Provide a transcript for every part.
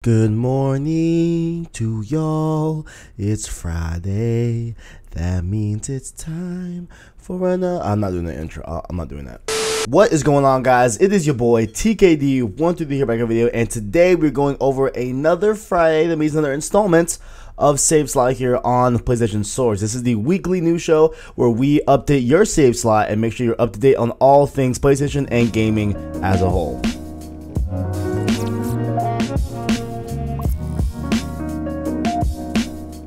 Good morning to y'all. It's Friday. That means it's time for another. I'm not doing the intro. I'm not doing that. What is going on, guys? It is your boy TKD123 here back in a video, and today we're going over another Friday. That means another installment of Save Slot here on PlayStation Source. This is the weekly news show where we update your save slot and make sure you're up to date on all things PlayStation and gaming as a whole.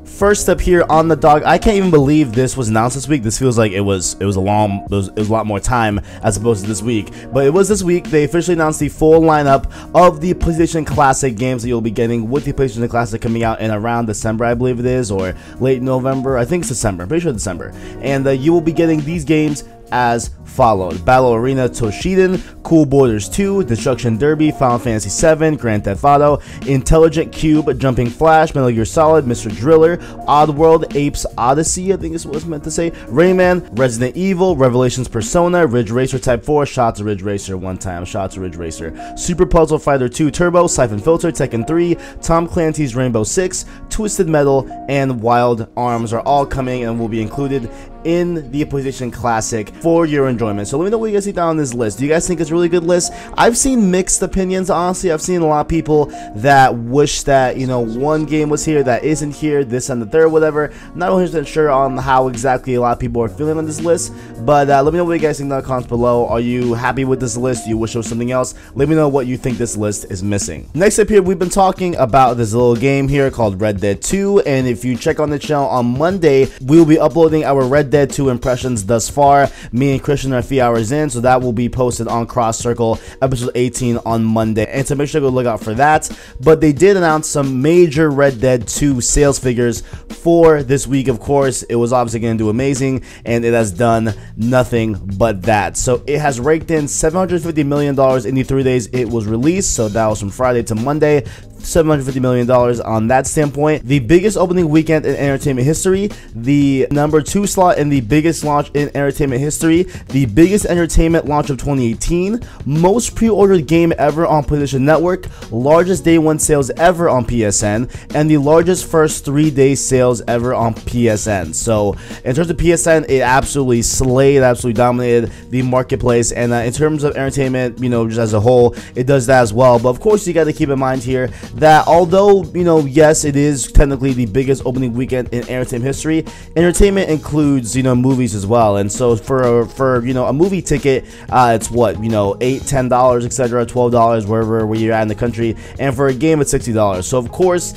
First up here on the dog, I can't even believe this was announced this week. This feels like it was a lot more time as opposed to this week, but it was this week. They officially announced the full lineup of the PlayStation Classic games that you'll be getting with the PlayStation Classic coming out in around December, I believe it is, or late November. I think it's December. I'm pretty sure December. And you will be getting these games as followed: Battle Arena Toshiden, Cool Borders 2, Destruction Derby, Final Fantasy 7, Grand Theft Auto, Intelligent Cube, Jumping Flash, Metal Gear Solid, Mr. Driller, Oddworld, Apes Odyssey, I think is what it's meant to say, Rayman, Resident Evil, Revelations Persona, Ridge Racer Type 4, Shots of Ridge Racer, one time, Shots of Ridge Racer, Super Puzzle Fighter 2 Turbo, Siphon Filter, Tekken 3, Tom Clancy's Rainbow Six, Twisted Metal, and Wild Arms are all coming and will be included in the PlayStation Classic for your enjoyment. So let me know what you guys think down on this list. Do you guys think it's a really good list? I've seen mixed opinions, honestly. I've seen a lot of people that wish that, you know, one game was here that isn't here, this and the third, whatever. Not 100% sure on how exactly a lot of people are feeling on this list, but let me know what you guys think in the comments below. Are you happy with this list? Do you wish there was something else? Let me know what you think this list is missing. Next up here, we've been talking about this little game here called Red Dead 2, and if you check on the channel on Monday, we will be uploading our Red Dead 2 impressions thus far. Me and Christian are a few hours in, so that will be posted on Cross Circle episode 18 on Monday, and so make sure to go look out for that. But they did announce some major Red Dead 2 sales figures for this week. Of course, it was obviously going to do amazing, and it has done nothing but that. So it has raked in $750 million in the 3 days it was released, so that was from Friday to Monday. $750 million on that standpoint. The biggest opening weekend in entertainment history, the number 2 slot in the biggest launch in entertainment history, the biggest entertainment launch of 2018, most pre-ordered game ever on PlayStation Network, largest day 1 sales ever on PSN, and the largest first 3-day sales ever on PSN. So in terms of PSN, it absolutely slayed, absolutely dominated the marketplace, and in terms of entertainment, you know, just as a whole, it does that as well. But of course, you got to keep in mind here that although, you know, yes, it is technically the biggest opening weekend in entertainment history, entertainment includes, you know, movies as well. And so for you know, a movie ticket, it's what, you know, $8, $10, etc., $12, where you're at in the country, and for a game it's $60. So of course,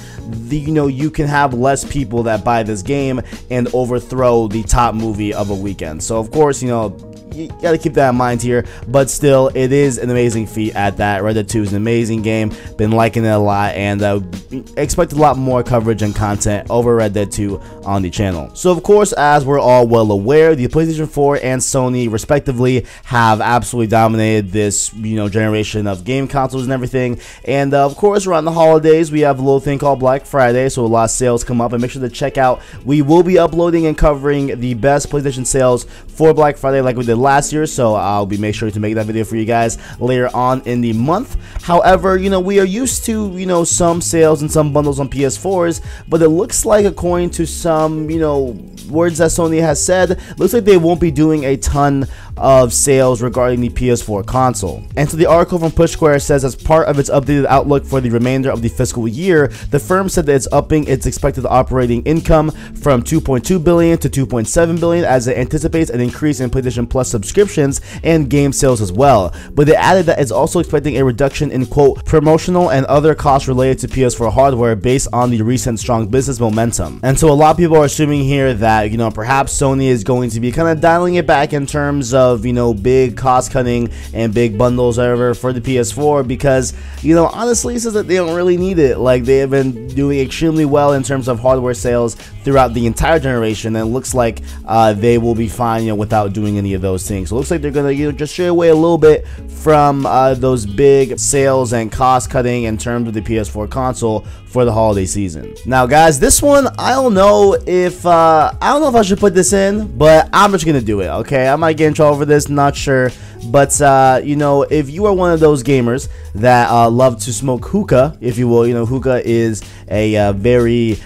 you know, you can have less people that buy this game and overthrow the top movie of a weekend. So of course, you know, you gotta keep that in mind here, but still, it is an amazing feat at that. Red Dead 2 is an amazing game, been liking it a lot, and expect a lot more coverage and content over Red Dead 2 on the channel. So of course, as we're all well aware, the PlayStation 4 and Sony respectively have absolutely dominated this, you know, generation of game consoles and everything. And of course, around the holidays, we have a little thing called Black Friday, so a lot of sales come up, and make sure to check out. We will be uploading and covering the best PlayStation sales for Black Friday like we did last year, so I'll be make sure to make that video for you guys later on in the month. However, you know, we are used to, you know, some sales and some bundles on PS4s, but it looks like, according to some, you know, words that Sony has said, looks like they won't be doing a ton of sales regarding the PS4 console. And so the article from Push Square says, as part of its updated outlook for the remainder of the fiscal year, the firm said that it's upping its expected operating income from $2.2 billion to $2.7 billion as it anticipates an increase in PlayStation Plus subscriptions and game sales as well. But they added that it's also expecting a reduction in, quote, promotional and other costs related to PS4 hardware based on the recent strong business momentum. And so a lot of people are assuming here that, you know, perhaps Sony is going to be kind of dialing it back in terms of, you know, big cost cutting and big bundles whatever for the PS4, because, you know, honestly, it says that they don't really need it. Like, they have been doing extremely well in terms of hardware sales throughout the entire generation, and it looks like they will be fine, you know, without doing any of those things. So it looks like they're gonna, you know, just stray away a little bit from those big sales and cost cutting in terms of the PS4 console for the holiday season. Now, guys, this one, I don't know if I should put this in, but I'm just gonna do it. Okay, I might get in trouble for this, not sure. But you know, if you are one of those gamers that love to smoke hookah, if you will, you know, hookah is a very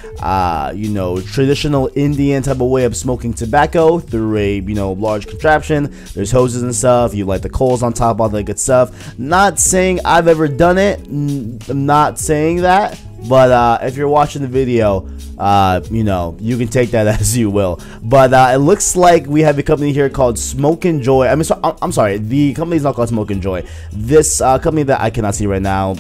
you know, traditional Indian type of way of smoking tobacco through a, you know, large contraption. There's hoses and stuff. You light the coals on top, all that good stuff. Not saying I've ever done it. I'm not saying that. But if you're watching the video, you know, you can take that as you will. But it looks like we have a company here called Smoke and Joy. I mean, I'm sorry, the company is not called Smoke and Joy. This company that I cannot see right now,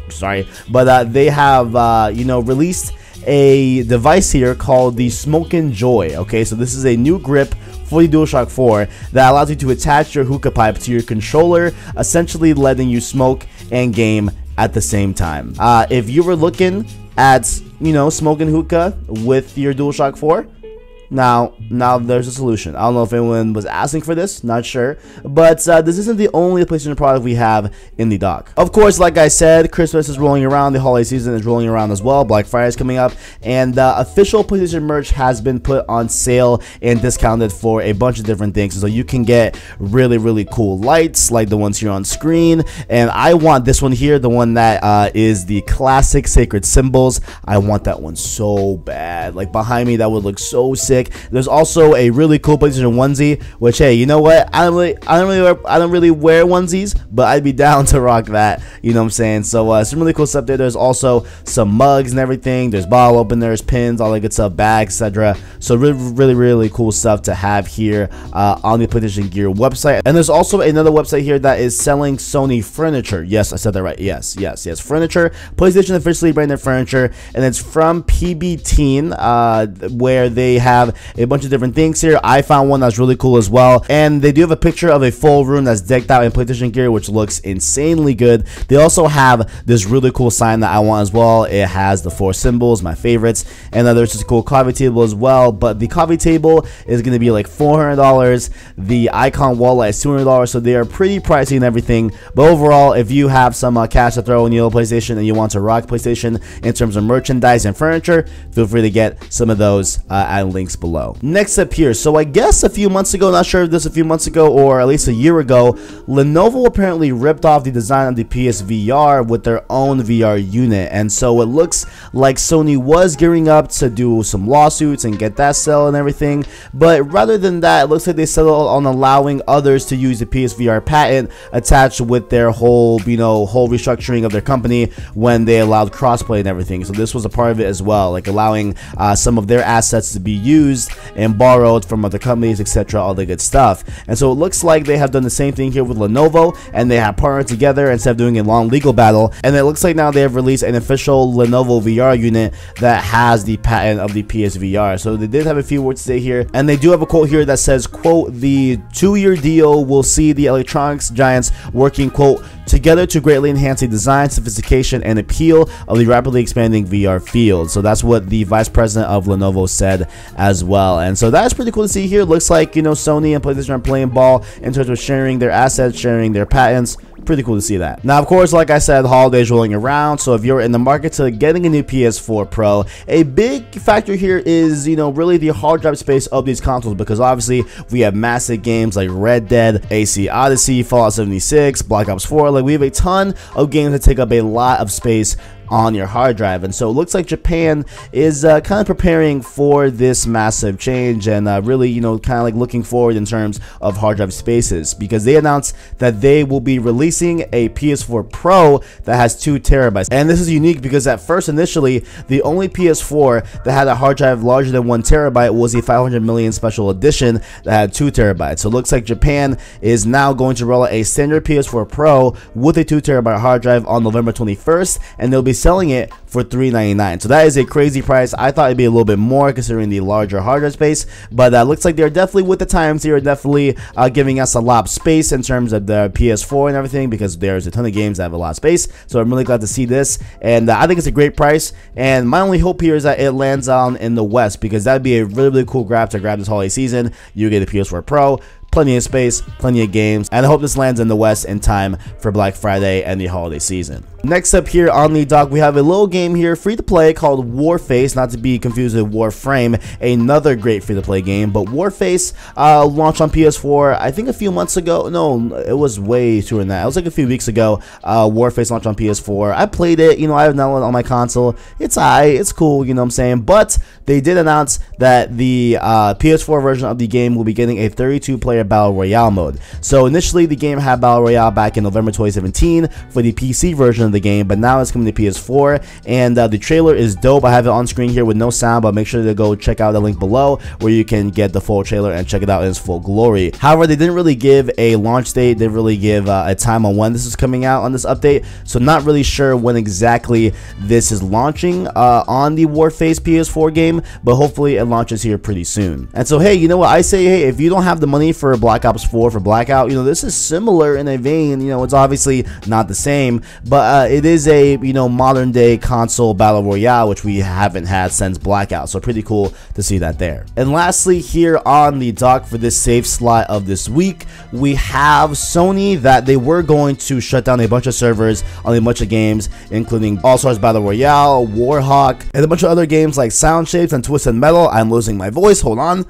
sorry, but they have, you know, released a device here called the Smoke and Joy. Okay, so this is a new grip for the DualShock 4 that allows you to attach your hookah pipe to your controller, essentially letting you smoke and game at the same time. If you were looking at, you know, smoking hookah with your DualShock 4, now there's a solution. I don't know if anyone was asking for this, not sure, but this isn't the only PlayStation product we have in the dock. Of course, like I said, Christmas is rolling around, the holiday season is rolling around as well, Black Friday is coming up, and official PlayStation merch has been put on sale and discounted for a bunch of different things. So you can get really cool lights like the ones here on screen, and I want this one here, the one that is the classic Sacred Symbols. I want that one so bad. Like behind me, that would look so sick. There's also a really cool PlayStation onesie, which, hey, you know what? I don't really wear onesies, but I'd be down to rock that. You know what I'm saying? So some really cool stuff there. There's also some mugs and everything. There's bottle openers, pins, all that good stuff, bags, etc. So really cool stuff to have here on the PlayStation Gear website. And there's also another website here that is selling Sony furniture. Yes, I said that right. Yes, furniture. PlayStation officially branded furniture, and it's from PB Teen, where they have a bunch of different things here. I found one that's really cool as well, and they do have a picture of a full room that's decked out in PlayStation Gear, which looks insanely good. They also have this really cool sign that I want as well. It has the 4 symbols, my favorites, and there's just a cool coffee table as well. But the coffee table is going to be like $400. The icon wall light is $200, so they are pretty pricey and everything. But overall, if you have some cash to throw in your PlayStation and you want to rock PlayStation in terms of merchandise and furniture, feel free to get some of those at links below. Next up here, so I guess a few months ago, not sure if this a few months ago or at least a year ago, Lenovo apparently ripped off the design of the PSVR with their own VR unit, and so it looks like Sony was gearing up to do some lawsuits and get that sell and everything. But rather than that, it looks like they settled on allowing others to use the PSVR patent attached with their whole, you know, whole restructuring of their company when they allowed crossplay and everything. So this was a part of it as well, like allowing some of their assets to be used and borrowed from other companies, etc., all the good stuff. And so it looks like they have done the same thing here with Lenovo, and they have partnered together instead of doing a long legal battle. And it looks like now they have released an official Lenovo VR unit that has the patent of the PSVR. So they did have a few words to say here, and they do have a quote here that says, quote, "The 2-year deal will see the electronics giants working, quote, together to greatly enhance the design, sophistication, and appeal of the rapidly expanding VR field." So that's what the vice president of Lenovo said as well. And so that's pretty cool to see here. Looks like, you know, Sony and PlayStation are playing ball in terms of sharing their assets, sharing their patents. Pretty cool to see that. Now, of course, like I said, holidays rolling around, so if you're in the market to getting a new PS4 Pro, a big factor here is, you know, really the hard drive space of these consoles, because obviously we have massive games like Red Dead, AC Odyssey, Fallout 76, Black Ops 4. Like, we have a ton of games that take up a lot of space on your hard drive. And so it looks like Japan is kind of preparing for this massive change, and really, you know, kind of like looking forward in terms of hard drive spaces, because they announced that they will be releasing a PS4 Pro that has 2 terabytes. And this is unique because at first, initially, the only PS4 that had a hard drive larger than 1 terabyte was the 500 million special edition that had 2 terabytes. So it looks like Japan is now going to roll out a standard PS4 Pro with a 2 terabyte hard drive on November 21st, and they'll be selling it for $399. So that is a crazy price. I thought it'd be a little bit more considering the larger hard drive space, but looks like they're definitely with the times here, definitely giving us a lot of space in terms of the PS4 and everything, because there's a ton of games that have a lot of space. So I'm really glad to see this, and I think it's a great price. And my only hope here is that it lands on in the West, because that'd be a really cool grab to grab this holiday season. You get a PS4 Pro plenty of space, plenty of games, and I hope this lands in the West in time for Black Friday and the holiday season. Next up here on the dock, we have a little game here, free to play, called Warface, not to be confused with Warframe, another great free to play game. But Warface launched on PS4, I think a few months ago. No, it was way sooner than that. It was like a few weeks ago. Warface launched on PS4. I played it, I have downloaded it on my console. It's alright, it's cool, you know what I'm saying. But they did announce that the PS4 version of the game will be getting a 32-player Battle Royale mode. So initially, the game had Battle Royale back in November 2017 for the PC version of the game, but now it's coming to PS4, and the trailer is dope. I have it on screen here with no sound, but make sure to go check out the link below where you can get the full trailer and check it out in its full glory. However, they didn't really give a launch date. They didn't really give a time on when this is coming out on this update, so not really sure when exactly this is launching on the Warface PS4 game, but hopefully it launches here pretty soon. And so, hey, you know what I say? Hey, if you don't have the money for Black Ops 4 for Blackout, this is similar in a vein. It's obviously not the same, but it is a modern day console battle royale, which we haven't had since Blackout, so pretty cool to see that there. And lastly, here on the dock for this save slot of this week, we have Sony that they were going to shut down a bunch of servers on a bunch of games, including All Stars Battle Royale, Warhawk, and a bunch of other games like Sound Shapes and Twisted Metal. I'm losing my voice, hold on.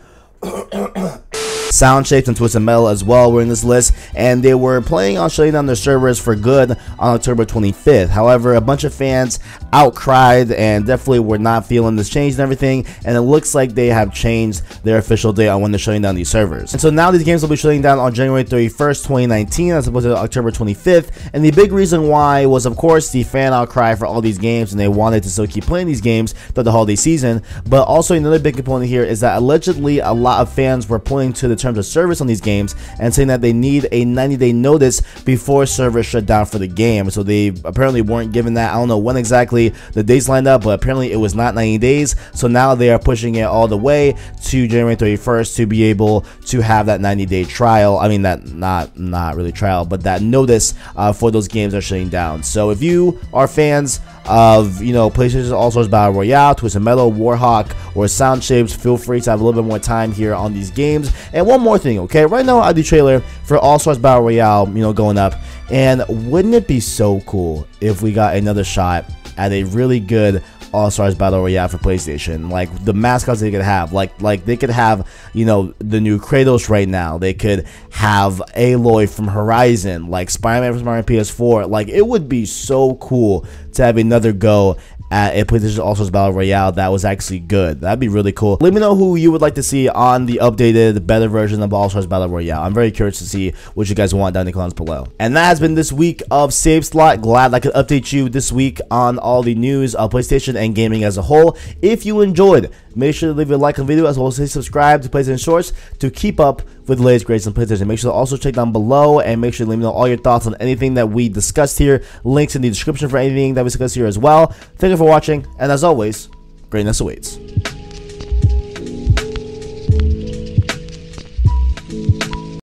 Sound Shapes and Twisted Metal as well were in this list, and they were planning on shutting down their servers for good on October 25th. However, a bunch of fans outcried and definitely were not feeling this change and everything, and it looks like they have changed their official date on when they're shutting down these servers. And so now these games will be shutting down on January 31st, 2019 as opposed to October 25th, and the big reason why was, of course, the fan outcry for all these games, and they wanted to still keep playing these games throughout the holiday season. But also another big component here is that allegedly a lot of fans were pointing to the terms of service on these games and saying that they need a 90-day notice before servers shut down for the game. So they apparently weren't given that. I don't know when exactly the dates lined up, but apparently it was not 90 days. So now they are pushing it all the way to January 31st to be able to have that 90-day trial. I mean, that not really trial, but that notice for those games are shutting down. So if you are fans of PlayStation All Stars Battle Royale, Twisted Metal, Warhawk, or Sound Shapes, feel free to have a little bit more time here on these games. And one more thing, okay, right now I have the trailer for All Stars Battle Royale going up, and wouldn't it be so cool if we got another shot at a really good All Stars Battle Royale for PlayStation? Like the mascots they could have, like they could have the new Kratos right now. They could have Aloy from Horizon, like Spider-Man from Mario PS4. Like, it would be so cool to have another go at a PlayStation All Stars Battle Royale that was actually good. That'd be really cool. Let me know who you would like to see on the updated, better version of All Stars Battle Royale. I'm very curious to see what you guys want down in the comments below. And that has been this week of Save Slot. Glad I could update you this week on all the news of PlayStation and gaming as a whole. If you enjoyed, make sure to leave a like on the video, as well as subscribe to PlayStation Shorts to keep up with the latest grades on PlayStation. Make sure to also check down below and make sure to let me know all your thoughts on anything that we discussed here. Links in the description for anything that we discussed here as well. Thank you for watching, and as always, greatness awaits.